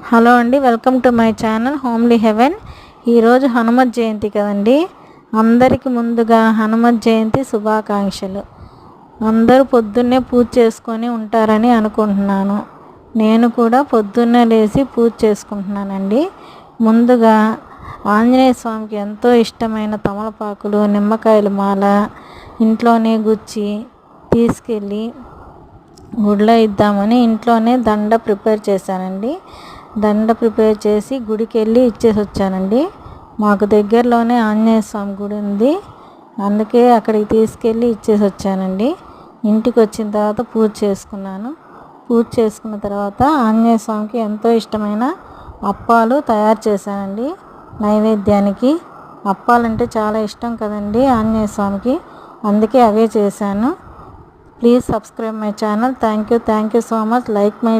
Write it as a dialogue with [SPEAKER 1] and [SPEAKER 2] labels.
[SPEAKER 1] Hello అండి, welcome to my channel homely heaven. ఈరోజు హనుమత్ జయంతి కదండి. అందరికీ ముందుగా హనుమత్ జయంతి శుభాకాంక్షలు. అందరూ పొద్దున్నే పూజ చేసుకొని ఉంటారని అనుకుంటున్నాను. నేను కూడా పొద్దున్నే లేచి పూజ చేసుకుంటున్నానండి. ముందుగా ఆంజనేయ స్వామికి ఎంతో ఇష్టమైన తమలపాకులు, నిమ్మకాయల మాల ఇంట్లోనే గుచ్చి తీసుకెళ్ళి గుడిలో ఇద్దామని ఇంట్లోనే దండ ప్రిపేర్ చేశానండి. దండ ప్రిపేర్ చేసి గుడికి వెళ్ళి ఇచ్చేసి వచ్చానండి. మాకు దగ్గరలోనే ఆంజనేయ స్వామి గుడి ఉంది, అందుకే అక్కడికి తీసుకెళ్ళి ఇచ్చేసి వచ్చానండి. ఇంటికి వచ్చిన తర్వాత పూజ చేసుకున్నాను. పూజ చేసుకున్న తర్వాత ఆంజనేయ స్వామికి ఎంతో ఇష్టమైన అప్పాలు తయారు చేశానండి. నైవేద్యానికి అప్పాలంటే చాలా ఇష్టం కదండి ఆంజనేయ స్వామికి, అందుకే అవే చేశాను. Please subscribe my channel. Thank you so much. Like my